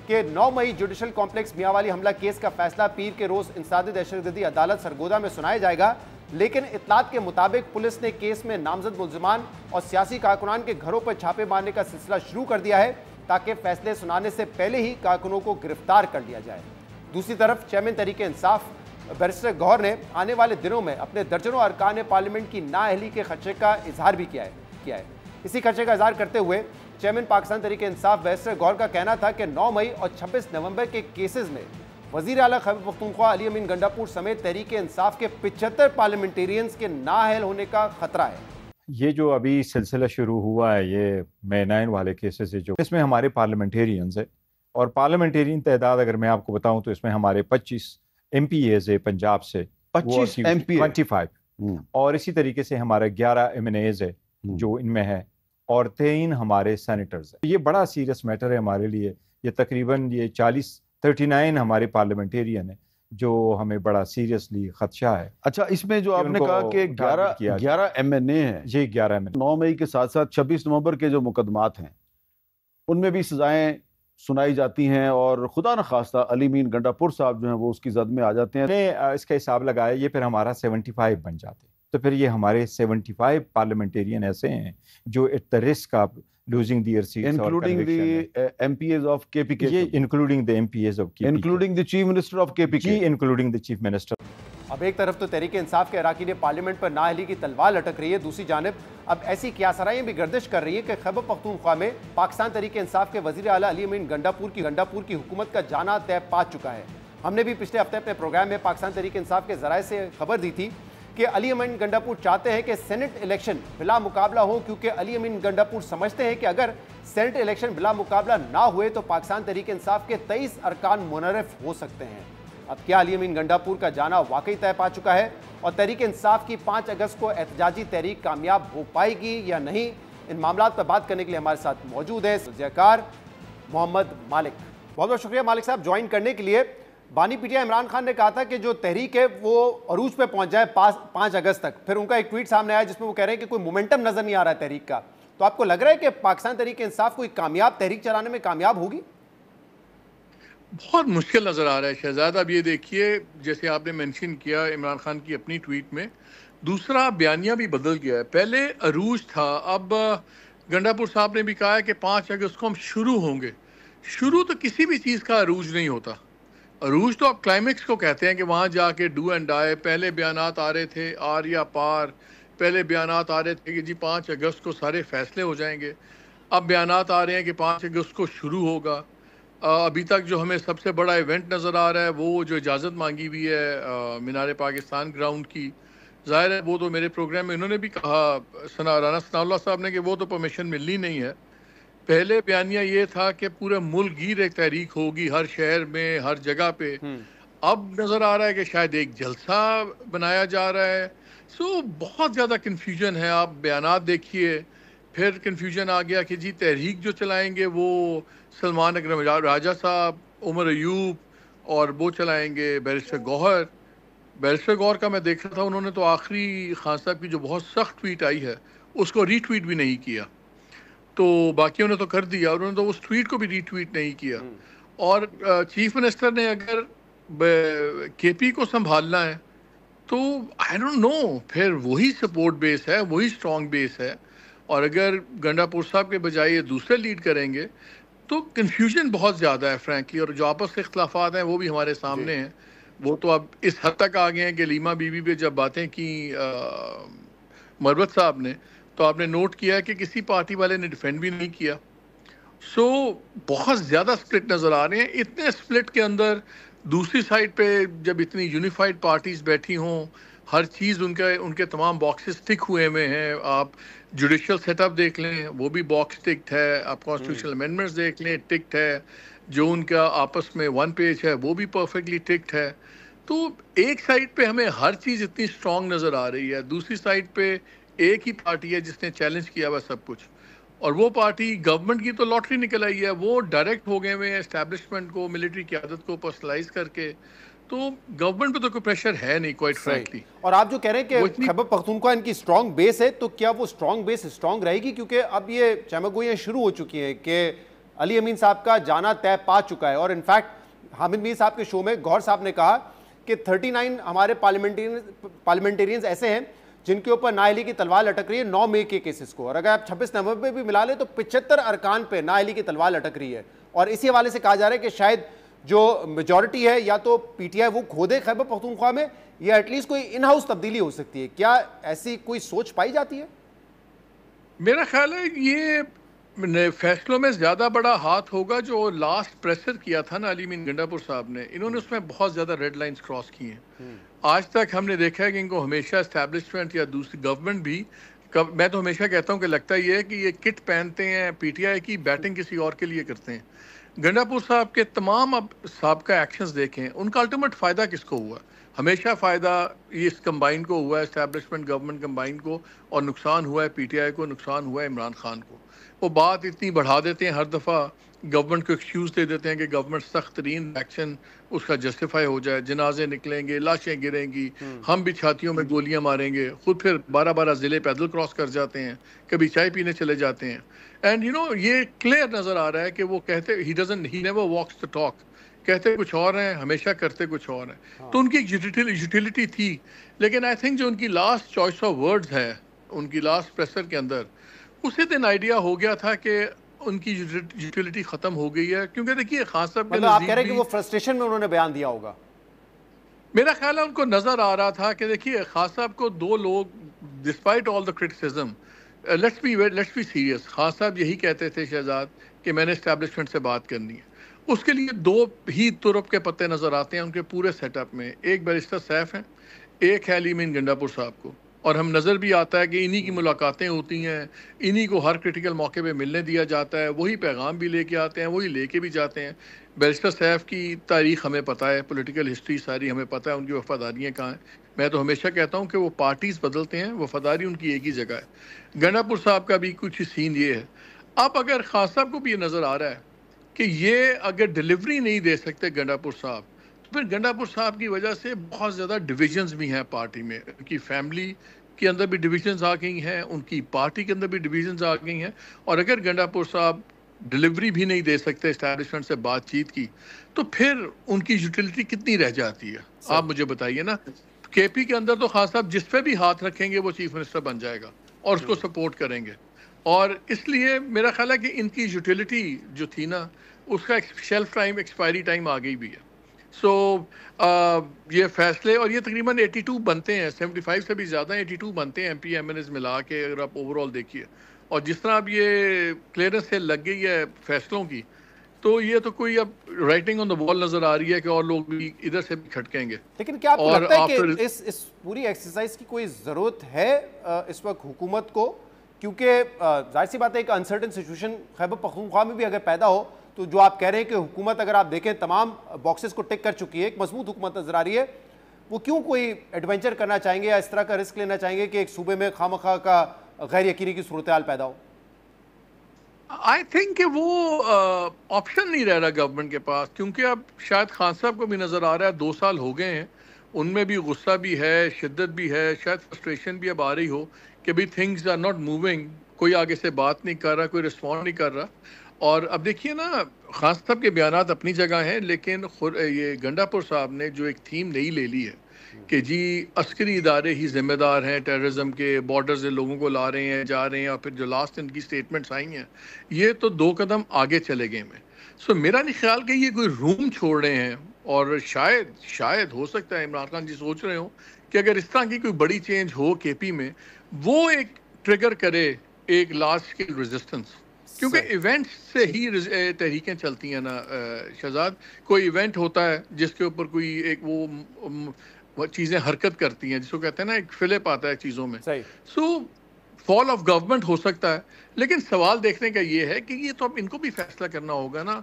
S1: कि 9 मई जुडिशल कॉम्प्लेक्स मियांवाली हमला केस का फैसला पीर के रोज इंसदादी दहशतगर्दी अदालत सरगोदा में सुनाया जाएगा। लेकिन इत्तलात के मुताबिक पुलिस ने केस में नामजद मुल्जिमान और सियासी कारकुनान के घरों पर छापे मारने का सिलसिला शुरू कर दिया है। ताकि फैसले सुनाने से पहले ही कारकुनों को गिरफ्तार कर लिया जाए। दूसरी तरफ चेयरमैन तहरीक इंसाफ बैरिस्टर गौहर ने आने वाले दिनों में अपने दर्जनों अरकान पार्लियामेंट की नाअहली के खदशे का इजहार भी किया है। इसी खदशे का इजहार करते हुए चेयरमैन पाकिस्तान तहरीक इंसाफ बैरिस्टर गौहर का कहना था कि 9 मई और 26 नवंबर के केसेस में वजीर आला खैबर पख्तूनख्वा अली अमीन गंडापुर समेत तहरीक इंसाफ के 75 पार्लियामेंटेरियंस के नाअहल होने का खतरा है।
S5: ये जो अभी सिलसिला शुरू हुआ है, ये मेनाइन वाले केसेस है, जो इसमें हमारे पार्लियामेंटेरियंस है, और पार्लियामेंटेरियन तादाद अगर मैं आपको बताऊं तो इसमें हमारे 25 MPAs है पंजाब से,
S6: 25 MPA
S5: 25, और इसी तरीके से हमारे 11 MNAs है जो इनमें है, और 3 हमारे सेनेटर्स है। ये बड़ा सीरियस मैटर है हमारे लिए। ये तकरीबन ये 39 हमारे पार्लियामेंटेरियन है जो हमें बड़ा सीरियसली खदशा है।
S6: अच्छा, इसमें जो आपने कहा कि 11 MNA हैं,
S5: जी 11 MNA
S6: 9 मई के साथ साथ 26 नवंबर के जो मुकदमात हैं उनमें भी सजाएं सुनाई जाती हैं, और खुदा न खास्ता अली अमीन गंडापुर साहब जो हैं वो उसकी जद में आ जाते हैं।
S5: इसका हिसाब लगाया, ये फिर हमारा 75 बन जाते, तो फिर ये हमारे 75 पार्लियामेंटेरियन ऐसे हैं जो at the risk of losing their seats,
S6: including the MPAs of KPK,
S5: ये including the MPAs of KPK,
S6: including the chief minister of KPK,
S5: जी इंक्लूडिंग द चीफ मिनिस्टर।
S1: अब एक तरफ तो तहरीक इंसाफ के अराकीन पार्लियामेंट पर नाअहली की तलवार लटक रही है, दूसरी जानिब अब ऐसी क्यासराइयां भी गर्दिश कर रही है कि खैबर पख्तूनख्वा में पाकिस्तान तहरीक इंसाफ के वजीर आला अली अमीन गंडापुर की हुकूमत का जाना तय पा चुका है। हमने भी पिछले हफ्ते अपने प्रोग्राम में पाकिस्तान तहरीक इंसाफ के जराए से खबर दी थी कि अली अमीन गंडापुर चाहते हैं कि सेनेट इलेक्शन बिला मुकाबला हो, क्योंकि अली अमीन गंडापुर समझते हैं कि अगर सेनेट इलेक्शन बिला मुकाबला ना हुए तो पाकिस्तान तहरीक इंसाफ के 23 अरकान मुनर्रफ हो सकते हैं। अब क्या अली अमीन गंडापुर का जाना वाकई तय पा चुका है और तहरीक इंसाफ की 5 अगस्त को एहतजाजी तहरीक कामयाब हो पाएगी या नहीं? इन मामलों पर बात करने के लिए हमारे साथ मौजूद है सलाहकार मोहम्मद मालिक। बहुत बहुत शुक्रिया मालिक साहब ज्वाइन करने के लिए। बानी पीटीआई इमरान खान ने कहा था कि जो तहरीक है वो अरूज पे पहुंच जाए 5 अगस्त तक। फिर उनका एक ट्वीट सामने आया जिसमें वो कह रहे हैं कि कोई मोमेंटम नजर नहीं आ रहा है तहरीक का। तो आपको लग रहा है कि पाकिस्तान तहरीक इंसाफ कोई कामयाब तहरीक चलाने में कामयाब होगी?
S7: बहुत मुश्किल नज़र आ रहा है शहजाद। अब ये देखिए, जैसे आपने मेंशन किया इमरान खान की अपनी ट्वीट में, दूसरा बयानिया भी बदल गया है। पहले अरूज था, अब गंडापुर साहब ने भी कहा है कि 5 अगस्त को हम शुरू होंगे। शुरू तो किसी भी चीज़ का अरूज नहीं होता। अरूज तो आप क्लाइमेक्स को कहते हैं कि वहाँ जाके डू एंड डाई। पहले बयानात आ रहे थे आर या पार, पहले बयानात आ रहे थे कि जी 5 अगस्त को सारे फैसले हो जाएंगे। अब बयानात आ रहे हैं कि 5 अगस्त को शुरू होगा। अभी तक जो हमें सबसे बड़ा इवेंट नज़र आ रहा है वो जो इजाज़त मांगी हुई है मीनार पाकिस्तान ग्राउंड की, ज़ाहिर है वो तो मेरे प्रोग्राम में इन्होंने भी कहा राना सनाउल्लाह साहब ने कि वो तो परमिशन मिलनी नहीं है। पहले बयानिया ये था कि पूरे मुल्क गिर एक तहरीक होगी, हर शहर में हर जगह पे। अब नज़र आ रहा है कि शायद एक जलसा बनाया जा रहा है। सो बहुत ज़्यादा कन्फ्यूजन है। आप बयानात देखिए, फिर कन्फ्यूजन आ गया कि जी तहरीक जो चलाएंगे वो सलमान अकरम राजा साहब, उमर अयूब और वो चलाएंगे बैरिस्टर गौहर। बैरिस्टर गौहर का मैं देख रहा था, उन्होंने तो आखिरी खान साहब की जो बहुत सख्त ट्वीट आई है उसको रीट्वीट भी नहीं किया, तो बाकियों ने तो कर दिया, उन्होंने तो उस ट्वीट को भी रीट्वीट नहीं किया। और चीफ मिनिस्टर ने अगर KP को संभालना है तो आई डोंट नो, फिर वही सपोर्ट बेस है, वही स्ट्रॉन्ग बेस है। और अगर गंडापुर साहब के बजाय ये दूसरे लीड करेंगे तो कन्फ्यूजन बहुत ज़्यादा है फ्रैंकली। और जो आपस के इख्तलाफात हैं वो भी हमारे सामने हैं। वो तो अब इस हद तक आ गए हैं कि लीमा बीबी पे जब बातें की मरवत साहब ने, तो आपने नोट किया है कि किसी पार्टी वाले ने डिफेंड भी नहीं किया। सो बहुत ज़्यादा स्प्लिट नज़र आ रहे हैं। इतने स्प्लिट के अंदर दूसरी साइड पे जब इतनी यूनिफाइड पार्टीज बैठी हों, हर चीज़ उनके तमाम बॉक्सेस टिक हुए हैं। आप जुडिशल सेटअप देख लें, वो भी बॉक्स टिक्ड है। आप कॉन्स्टिट्यूशनल अमेंडमेंट्स देख लें, टिक्ड है। जो उनका आपस में 1 पेज है वो भी परफेक्टली टिक्ड है। तो एक साइड पे हमें हर चीज़ इतनी स्ट्रॉन्ग नज़र आ रही है, दूसरी साइड पे एक ही पार्टी है जिसने चैलेंज किया हुआ सब कुछ, और वो पार्टी गवर्नमेंट की तो लॉटरी निकल आई है। वो डायरेक्ट हो गए हुए हैं एस्टैब्लिशमेंट को, मिलिट्री क़यादत को पर्सनलाइज करके। तो गवर्नमेंट पे तो कोई प्रेशर है नहीं क्वाइट फ्रैंकली।
S1: और आप जो कह रहे हैं कि खैबर पख्तूनख्वा इनकी स्ट्रॉन्ग बेस है, तो क्या वो स्ट्रॉन्ग बेस स्ट्रॉन्ग रहेगी? क्योंकि अब ये चमगोइयाँ शुरू हो चुकी हैं कि अली अमीन साहब का जाना तय पा चुका है। और इनफैक्ट हामिद मीर साहब के शो में गौहर साहब ने कहा कि 39 हमारे पार्लियामेंटेरियंस ऐसे हैं जिनके ऊपर नाअहली की तलवार लटक रही है 9 मई के केसेस को, और अगर आप 26 नवंबर में भी मिला ले तो 75 अरकान पे नाअहली की तलवार लटक रही है। और इसी हवाले से कहा जा रहा है कि शायद जो मेजॉरिटी है या तो पीटीआई वो खो दे खैबर पख्तूनख्वा में, या एटलीस्ट कोई इन हाउस तब्दीली हो सकती है। क्या ऐसी कोई सोच पाई जाती है?
S7: मेरा ख्याल है ये फैसलों में ज्यादा बड़ा हाथ होगा जो लास्ट प्रेशर किया था ना अली मीन गंडापुर साहब ने, इन्होंने उसमें बहुत ज्यादा रेड लाइंस क्रॉस की हैं। आज तक हमने देखा है कि इनको हमेशा एस्टैब्लिशमेंट या दूसरी गवर्नमेंट भी मैं तो हमेशा कहता हूँ कि लगता ये है कि ये किट पहनते हैं पीटीआई की, बैटिंग किसी और के लिए करते हैं। गंडापुर साहब के तमाम अब साहबका एक्शंस देखें, उनका अल्टीमेट फ़ायदा किसको हुआ? हमेशा फ़ायदा इस कंबाइन को हुआ है, एस्टैब्लिशमेंट गवर्नमेंट कंबाइन को, और नुकसान हुआ है पीटीआई को, नुकसान हुआ है इमरान खान को। वो बात इतनी बढ़ा देते हैं हर दफ़ा, गवर्नमेंट को एक्सक्यूज़ दे देते हैं कि गवर्नमेंट सख्त तरीन एक्शन उसका जस्टिफाई हो जाए, जनाजे निकलेंगे, लाशें गिरेंगी, हम भी छातियों में गोलियां मारेंगे, खुद फिर 12-12 ज़िले पैदल क्रॉस कर जाते हैं, कभी चाय पीने चले जाते हैं। एंड ये क्लियर नज़र आ रहा है कि वो कहते he never walks the talk, कहते कुछ और हैं, हमेशा करते कुछ और हैं। तो उनकी एक यूटिलिटी थी, लेकिन आई थिंक जो उनकी लास्ट चॉइस ऑफ वर्ड्स है उनकी लास्ट प्रेशर के अंदर, उसी दिन आइडिया हो गया था कि उनकी यूटिलिटी खत्म हो गई है। क्योंकि देखिए खान साहब
S1: मतलब आप कह रहे हैं कि वो फ्रस्ट्रेशन में उन्होंने बयान दिया होगा?
S7: मेरा ख्याल है उनको नजर आ रहा था कि देखिए खान साहब को दो लोग, despite all the criticism, let's be serious, Khan साहब यही कहते थे शहजाद कि मैंने एस्टैब्लिशमेंट से बात करनी है। उसके लिए दो ही तुरप के पत्ते नजर आते हैं उनके पूरे सेटअप में, एक बैरिस्टर सैफ हैं, एक है अली मीन गंडापुर साहब को। और हम नज़र भी आता है कि इन्हीं की मुलाकातें होती हैं, इन्हीं को हर क्रिटिकल मौके पे मिलने दिया जाता है, वही पैगाम भी लेके आते हैं, वही लेके भी जाते हैं। बैरिस्टर सैफ की तारीख़ हमें पता है, पॉलिटिकल हिस्ट्री सारी हमें पता है, उनकी वफादारियाँ कहाँ हैं। मैं तो हमेशा कहता हूँ कि वो पार्टीज़ बदलते हैं, वफादारी उनकी एक ही जगह है। गंडापुर साहब का भी कुछ सीन ये है। अब अगर खान साहब को भी ये नज़र आ रहा है कि ये अगर डिलीवरी नहीं दे सकते गंडापुर साहब, फिर गंडापुर साहब की वजह से बहुत ज़्यादा डिविजन्स भी हैं पार्टी में, उनकी फैमिली के अंदर भी डिविजन्स आ गई हैं, उनकी पार्टी के अंदर भी डिविजन्स आ गई हैं। और अगर गंडापुर साहब डिलीवरी भी नहीं दे सकते एस्टैब्लिशमेंट से बातचीत की, तो फिर उनकी यूटिलिटी कितनी रह जाती है? आप मुझे बताइए ना। केपी के अंदर तो खान साहब जिस पे भी हाथ रखेंगे वो चीफ मिनिस्टर बन जाएगा और उसको सपोर्ट करेंगे। और इसलिए मेरा ख्याल है कि इनकी यूटिलिटी जो थी ना, उसका शेल्फ टाइम, एक्सपायरी टाइम आ गई भी है। सो ये फैसले, और ये तकरीबन 82 बनते हैं, 75 से भी ज़्यादा 82 बनते हैं MP MNs मिला के, अगर आप ओवरऑल देखिए। और जिस तरह अब ये क्लियरेंस से लग गई है फैसलों की, तो ये तो कोई अब राइटिंग ऑन द वॉल नज़र आ रही है कि और लोग भी इधर से भी खटकेंगे।
S1: लेकिन क्या आपको लगता है कि इस पूरी एक्सरसाइज की कोई ज़रूरत है इस वक्त हुकूमत को? क्योंकि जाहिर सी बात है एक अनसर्टन सिचुएशन खैबर पख्तूनख्वा में भी अगर पैदा हो, तो जो आप कह रहे हैं कि हुकूमत, अगर आप देखें तमाम बॉक्सेस को टिक कर चुकी है, एक मजबूत हुकूमत नजर आ रही है, वो क्यों कोई एडवेंचर करना चाहेंगे या इस तरह का रिस्क लेना चाहेंगे कि एक सूबे में खामखा का गैर यकीनी की सूरत हाल पैदा हो?
S7: आई थिंक कि वो ऑप्शन नहीं रह रहा गवर्नमेंट के पास, क्योंकि अब शायद खान साहब को भी नज़र आ रहा है 2 साल हो गए हैं, उनमें भी गुस्सा भी है, शिद्दत भी है, शायद फ्रस्ट्रेशन भी अब आ रही हो कि भाई थिंग्स आर नॉट मूविंग, कोई आगे से बात नहीं कर रहा, कोई रिस्पॉन्ड नहीं कर रहा। और अब देखिए ना, खान साहब के बयानात अपनी जगह हैं, लेकिन ये गंडापुर साहब ने जो एक थीम नई ले ली है कि जी अस्करी इदारे ही जिम्मेदार हैं टेररिज्म के, बॉर्डर से लोगों को ला रहे हैं, जा रहे हैं, और फिर जो लास्ट इनकी स्टेटमेंट्स आई हैं, ये तो 2 कदम आगे चले गए में। सो मेरा नहीं ख्याल कि ये कोई रूम छोड़ रहे हैं, और शायद हो सकता है इमरान खान जी सोच रहे हो कि अगर इस तरह की कोई बड़ी चेंज हो केपी में, वो एक ट्रिगर करे एक लार्ज स्केल रेजिस्टेंस, क्योंकि इवेंट्स से ही तहरीकें चलती हैं ना शहजाद। कोई इवेंट होता है जिसके ऊपर कोई एक वो चीज़ें हरकत करती हैं, जिसको कहते हैं ना एक फिलिप आता है चीज़ों में। सो फॉल ऑफ गवर्नमेंट हो सकता है, लेकिन सवाल देखने का ये है कि ये तो अब इनको भी फैसला करना होगा ना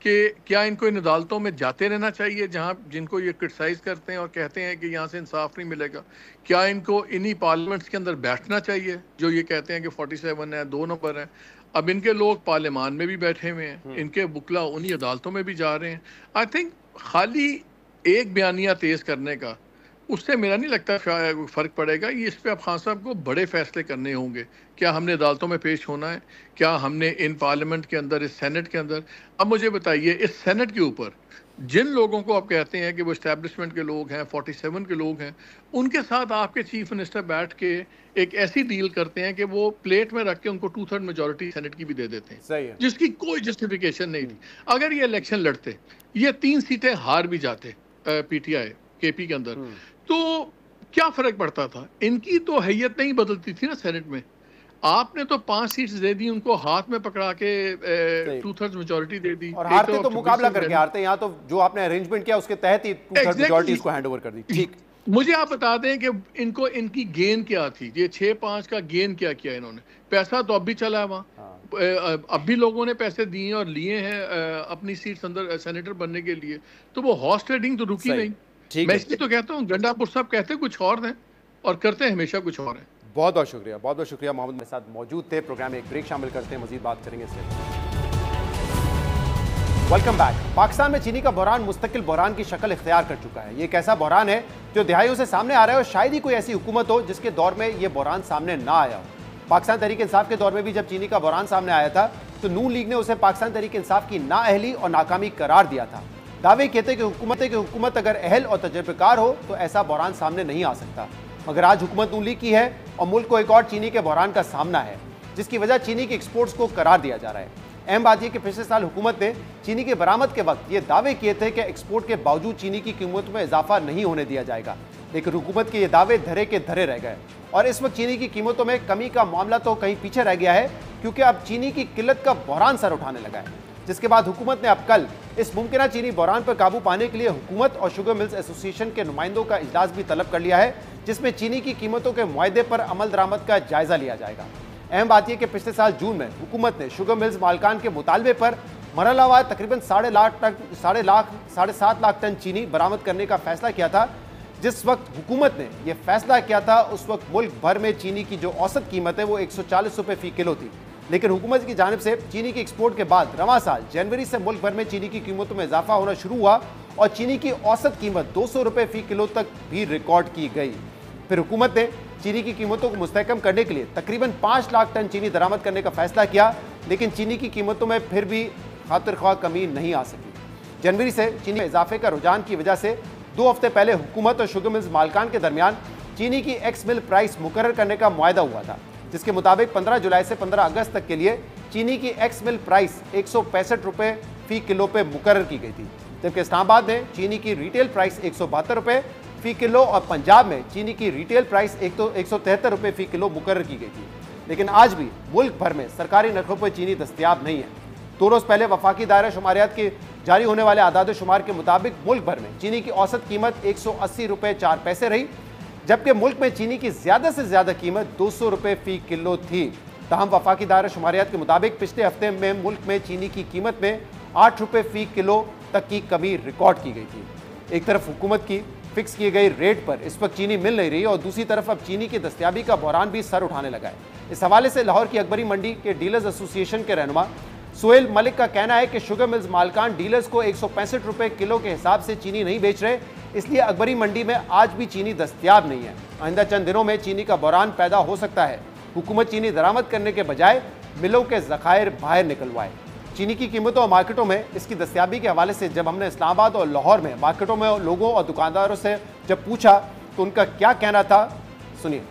S7: कि क्या इनको इन अदालतों में जाते रहना चाहिए जहाँ जिनको ये क्रिटिसाइज करते हैं और कहते हैं कि यहाँ से इंसाफ नहीं मिलेगा? क्या इनको इन्हीं पार्लियामेंट्स के अंदर बैठना चाहिए जो ये कहते हैं कि 47 है, 2 नंबर है? अब इनके लोग पार्लियामान में भी बैठे हुए हैं, इनके बुकला उन्हीं अदालतों में भी जा रहे हैं। आई थिंक खाली एक बयानिया तेज़ करने का, उससे मेरा नहीं लगता फ़र्क पड़ेगा। ये इस पर अब खान साहब को बड़े फैसले करने होंगे। क्या हमने अदालतों में पेश होना है? क्या हमने इन पार्लियामेंट के अंदर, इस सेनेट के अंदर? अब मुझे बताइए, इस सेनेट के ऊपर जिन लोगों को आप कहते हैं कि वो इस्टेब्लिशमेंट के लोग हैं, 47 के लोग हैं, उनके साथ आपके चीफ मिनिस्टर बैठ के एक ऐसी डील करते हैं कि वो प्लेट में रख के उनको 2/3 मेजॉरिटी सेनेट की भी दे देते हैं।
S1: सही है।
S7: जिसकी कोई जस्टिफिकेशन नहीं थी। अगर ये इलेक्शन लड़ते, ये 3 सीटें हार भी जाते पीटीआई केपी के अंदर, तो क्या फर्क पड़ता था? इनकी तो हैयत नहीं बदलती थी ना सेनेट में। आपने तो 5 सीट्स दे दी उनको, हाथ में पकड़ा के 2/3 मेजॉरिटी दे दी।
S1: और हारते तो मुकाबला करके हारते, यहाँ तो जो आपने अरेंजमेंट किया उसके तहत ही 2/3 मेजॉरिटी इसको हैंड ओवर कर दी। ठीक,
S7: मुझे आप बता दें कि इनको इनकी गेन क्या थी? ये 6-5 का गेन क्या किया इन्होंने? पैसा तो अब भी चला है वहाँ, अब भी लोगों ने पैसे दिए और लिए हैं अपनी सीट्स अंदर सेनेटर बनने के लिए, तो वो हॉर्स ट्रेडिंग तो रुकी नहीं। मैं इसलिए तो कहता हूँ गंडापुर साहब कहते कुछ और हैं और करते हमेशा कुछ और हैं।
S1: बहुत बहुत शुक्रिया, बहुत बहुत शुक्रिया। मोहम्मद मेरे साथ मौजूद थे। प्रोग्राम में एक ब्रेक शामिल करते हैं, मजीद बात करेंगे इससे। Welcome back. पाकिस्तान में चीनी का बहरान मुस्तकिल बहरान की शक्ल इख्तियार कर चुका है। ये एक ऐसा बहरान है जो दिहाइयों से सामने आ रहा है और शायद ही कोई ऐसी हुकूमत हो जिसके दौर में ये बहरान सामने ना आया हो। पाकिस्तान तहरीक इंसाफ के दौर में भी जब चीनी का बहरान सामने आया था तो नून लीग ने उसे पाकिस्तान तहरीक इंसाफ की नाअहली और नाकामी करार दिया था। दावे कहते कि हुकूमत अगर अहल और तजर्बेकार हो तो ऐसा बहरान सामने नहीं आ सकता, मगर आज हुकूमत नून लीग की है और मुल्क को एक और चीनी के बहरान का सामना है, जिसकी वजह चीनी के एक्सपोर्ट्स को करार दिया जा रहा है। अहम बात यह कि पिछले साल हुकूमत ने चीनी के बरामद के वक्त ये दावे किए थे कि एक्सपोर्ट के बावजूद चीनी की कीमतों में इजाफा नहीं होने दिया जाएगा, लेकिन हुकूमत के ये दावे धरे के धरे रह गए और इस वक्त चीनी की कीमतों में कमी का मामला तो कहीं पीछे रह गया है, क्योंकि अब चीनी की किल्लत का बहरान सर उठाने लगा है। जिसके बाद हुकूमत ने अब कल इस मुमकिन चीनी बहरान पर काबू पाने के लिए हुकूमत और शुगर मिल्स एसोसिएशन के नुमाइंदों का इजलास भी तलब कर लिया है, जिसमें चीनी की कीमतों के मुआहदे पर अमल दरामद का जायजा लिया जाएगा। अहम बात यह कि पिछले साल जून में हुकूमत ने शुगर मिल्स मालकान के मुतालबे पर मरहलावार तकरीबन 7.5 लाख टन चीनी बरामद करने का फैसला किया था। जिस वक्त हुकूमत ने यह फैसला किया था उस वक्त मुल्क भर में चीनी की जो औसत कीमत है वो 140 रुपये फी किलो थी, लेकिन हुकूमत की जानिब से चीनी की एक्सपोर्ट के बाद रवां साल जनवरी से मुल्क भर में चीनी की कीमतों में इजाफा होना शुरू हुआ और चीनी की औसत कीमत 200 रुपये फी किलो तक भी रिकॉर्ड की गई। फिर हुकूमत ने चीनी की कीमतों को मुस्तहकम करने के लिए तकरीबन 5 लाख टन चीनी दरामद करने का फैसला किया, लेकिन चीनी की कीमतों में फिर भी खातिर ख्वाह कमी नहीं आ सकी। जनवरी से चीनी में इजाफे का रुझान की वजह से 2 हफ्ते पहले हुकूमत और शुगर मिल्स मालकान के दरमियान चीनी की एक्स मिल प्राइस मुकर्रर करने का मुआहदा हुआ था, जिसके मुताबिक 15 जुलाई से 15 अगस्त तक के लिए चीनी की एक्स मिल प्राइस 165 रुपये फी किलो पे मुकर्रर की गई थी, जबकि इस्लामाबाद में चीनी की रिटेल प्राइस 172 रुपये फी किलो और पंजाब में चीनी की रिटेल प्राइस 173 रुपये फी किलो मुकर्रर की गई थी। लेकिन आज भी मुल्क भर में सरकारी नरखों पर चीनी दस्तयाब नहीं है। 2 रोज़ पहले वफाकी दायरा शुमारियात के जारी होने वाले आदाद शुमार के मुताबिक मुल्क भर में चीनी की औसत कीमत 180 रुपये 4 पैसे रही, जबकि मुल्क में चीनी की ज्यादा से ज्यादा कीमत 200 रुपये फी किलो थी। ताहम वफाकी दायरा शुमारियात के मुताबिक पिछले हफ्ते में मुल्क में चीनी की कीमत में 8 रुपये फी किलो तक की कमी रिकॉर्ड की गई थी। एक तरफ हुकूमत की फिक्स किए गए रेट पर इस वक्त चीनी मिल नहीं रही और दूसरी तरफ अब चीनी की दस्तयाबी का बहरान भी सर उठाने लगा है। इस हवाले से लाहौर की अकबरी मंडी के डीलर्स एसोसिएशन के रहनुमा सुहेल मलिक का कहना है कि शुगर मिल्स मालकान डीलर्स को 165 रुपये किलो के हिसाब से चीनी नहीं बेच रहे, इसलिए अकबरी मंडी में आज भी चीनी दस्तयाब नहीं है। आइंदा चंद दिनों में चीनी का बहरान पैदा हो सकता है। हुकूमत चीनी दरामद करने के बजाय मिलों के ज़खायर बाहर निकलवाए। चीनी की कीमतों और मार्केटों में इसकी दस्तयाबी के हवाले से जब हमने इस्लामाबाद और लाहौर में मार्केटों में लोगों और दुकानदारों से जब पूछा तो उनका क्या कहना था, सुनिए।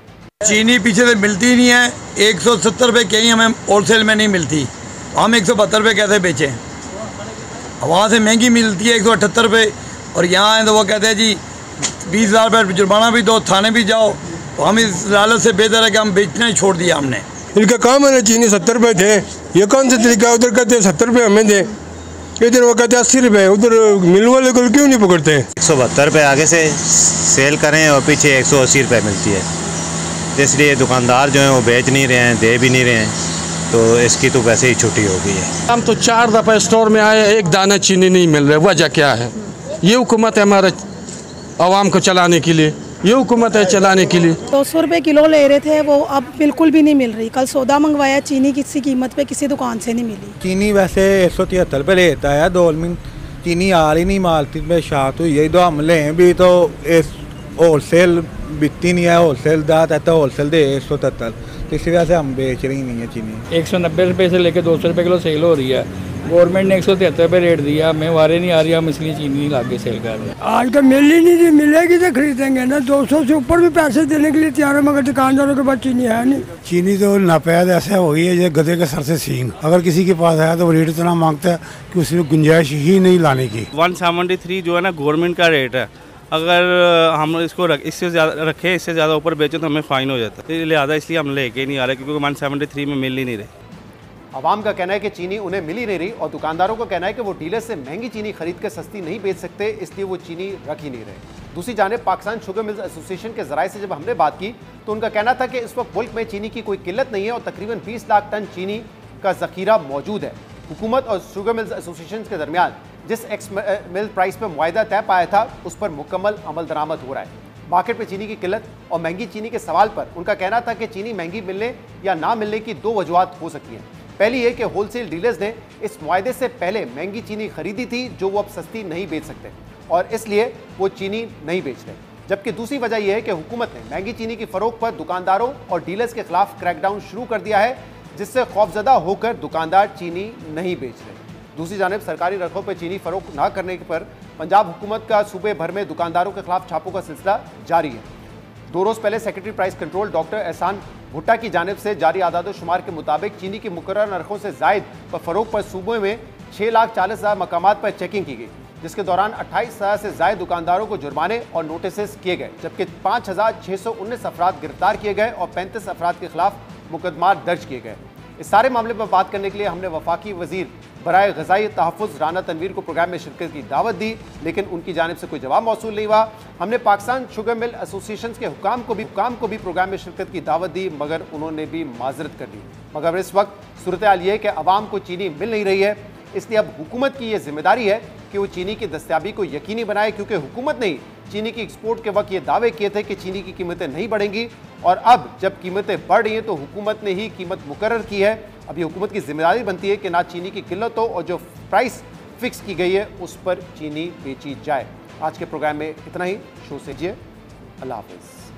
S8: चीनी पीछे से मिलती नहीं है, 170 रुपये कहीं हमें होलसेल में नहीं मिलती, हम 172 रुपये कैसे बेचें? वहाँ से महंगी मिलती है 178 रुपये और यहाँ आए तो वो कहते हैं जी 20,000 रुपये जुर्माना भी दो, थाने भी जाओ। तो हम इस लालच से बेहतर है कि हम बेचना ही छोड़ दिया हमने।
S9: इनका काम है ना, चीनी 70 रुपये थे, ये कौन सा तरीका? उधर कहते हैं 70 रुपये हमें दे, इधर वो कहते हैं 80 रुपये, उधर मिल वाले को क्यों नहीं पकड़ते हैं?
S10: 172 रुपये आगे से सेल करें और पीछे 180 रुपये मिलती है, इसलिए दुकानदार जो हैं वो बेच नहीं रहे हैं, दे भी नहीं रहे हैं, तो इसकी तो वैसे ही छुट्टी हो गई है।
S11: हम तो 4 दफ़ा स्टोर में आए, एक दाना चीनी नहीं मिल रहा, वजह क्या है? ये हुकूमत है हमारे आवाम को चलाने के लिए, ये हुकूमत है चलाने के लिए।
S12: 200 रुपये किलो ले रहे थे, वो अब बिल्कुल भी नहीं मिल रही। कल सौदा मंगवाया, चीनी किसी कीमत पे किसी दुकान से नहीं मिली।
S13: चीनी वैसे 173 रुपये लेता है, 2 मिनट चीनी आ रही नहीं, मार्केट में शात हुई है, तो हम लें भी तो इस होलसेल बिकती नहीं है, होलसेल दात है तो होलसेल दे 173, तो इसी वजह से हम बेच रही नहीं है चीनी।
S14: 190 रुपये से लेकर 200 रुपये किलो सेल हो रही है, गवर्नमेंट ने 173 रुपये रेट दिया, हमें वारे नहीं आ रही, हम इसलिए चीनी नहीं लाके सेल कर रहे हैं।
S15: आज तो मिल ही नहीं रही, मिलेगी तो खरीदेंगे ना। 200 से ऊपर भी पैसे देने के लिए तैयार है, मगर दुकानदारों के पास चीनी है नहीं।
S16: चीनी तो नापैद ऐसा हो गई है जैसे गधे के सर से सींग। अगर किसी के पास है तो वो रेट इतना मांगता है कि उसमें गुंजाइश ही नहीं लाने की।
S17: 173 जो है ना गवर्नमेंट का रेट है, अगर हम इसको इससे ज़्यादा रखें, इससे ज़्यादा ऊपर बेचें तो हमें फ़ाइन हो जाता है। लिहाजा इसलिए हम लेके नहीं आ रहे, क्योंकि 173 में मिल ही नहीं रहे।
S1: आवाम का कहना है कि चीनी उन्हें मिल ही नहीं रही, और दुकानदारों का कहना है कि वो डीलर से महंगी चीनी खरीद कर सस्ती नहीं बेच सकते, इसलिए वो चीनी रख ही नहीं रहे। दूसरी जानिब पाकिस्तान शुगर मिल्स एसोसिएशन के जराये से जब हमने बात की तो उनका कहना था कि इस वक्त मुल्क में चीनी की कोई किल्लत नहीं है और तकरीबन 20 लाख टन चीनी का जखीरा मौजूद है। हुकूमत और शुगर मिल्स एसोसिएशन के दरमियान जिस एक्स मिल प्राइस पर मुआहदा तय पाया था उस पर मुकम्मल अमल दरामद हो रहा है। मार्केट में चीनी की किल्लत और महंगी चीनी के सवाल पर उनका कहना था कि चीनी महंगी मिलने या ना मिलने की दो वजूहत हो सकती हैं। पहली है कि होलसेल डीलर्स ने इस मुआहदे से पहले महंगी चीनी खरीदी थी जो वो अब सस्ती नहीं बेच सकते और इसलिए वो चीनी नहीं बेच रहे, जबकि दूसरी वजह यह है कि हुकूमत ने महंगी चीनी की फरोख्त पर दुकानदारों और डीलर्स के खिलाफ क्रैकडाउन शुरू कर दिया है, जिससे खौफजदा होकर दुकानदार चीनी नहीं बेच रहे। दूसरी जानिब सरकारी रखों पर चीनी फरोख्त न करने पर पंजाब हुकूमत का सूबे भर में दुकानदारों के खिलाफ छापों का सिलसिला जारी है। 2 रोज़ पहले सेक्रेटरी प्राइस कंट्रोल डॉक्टर एहसान भुट्टा की जानिब से जारी आदाद-ओ-शुमार के मुताबिक चीनी की मुकर्रर नरखों से जायद पर फरोख्त पर सूबे में 6,40,000 मकामात पर चेकिंग की गई, जिसके दौरान 28,000 से जायद दुकानदारों को जुर्माने और नोटिस किए गए, जबकि 5,619 अफराद गिरफ्तार किए गए और 35 अफराद के खिलाफ मुकदमा दर्ज किए गए। इस सारे मामले पर बात करने के लिए हमने वफाकी वजीर बराए ग़िज़ाई तहफ़्फ़ुज़ राना तनवीर को प्रोग्राम में शिरकत की दावत दी, लेकिन उनकी जानिब से कोई जवाब मौसूल नहीं हुआ। हमने पाकिस्तान शुगर मिल एसोसिएशन के हुकाम को भी प्रोग्राम में शिरकत की दावत दी, मगर उन्होंने भी माजरत कर दी। मगर इस वक्त सूरत हाल ये है कि आवाम को चीनी मिल नहीं रही है, इसलिए अब हुकूमत की यह जिम्मेदारी है कि वो चीनी की दस्तयाबी को यकीनी बनाए, क्योंकि हुकूमत ने चीनी की एक्सपोर्ट के वक्त ये दावे किए थे कि चीनी की कीमतें नहीं बढ़ेंगी, और अब जब कीमतें बढ़ रही हैं तो हुकूमत ने ही कीमत मुकर्रर की है। अब ये हुकूमत की जिम्मेदारी बनती है कि ना चीनी की किल्लत हो और जो प्राइस फिक्स की गई है उस पर चीनी बेची जाए। आज के प्रोग्राम में इतना ही। शो से अल्लाह हाफ़िज़।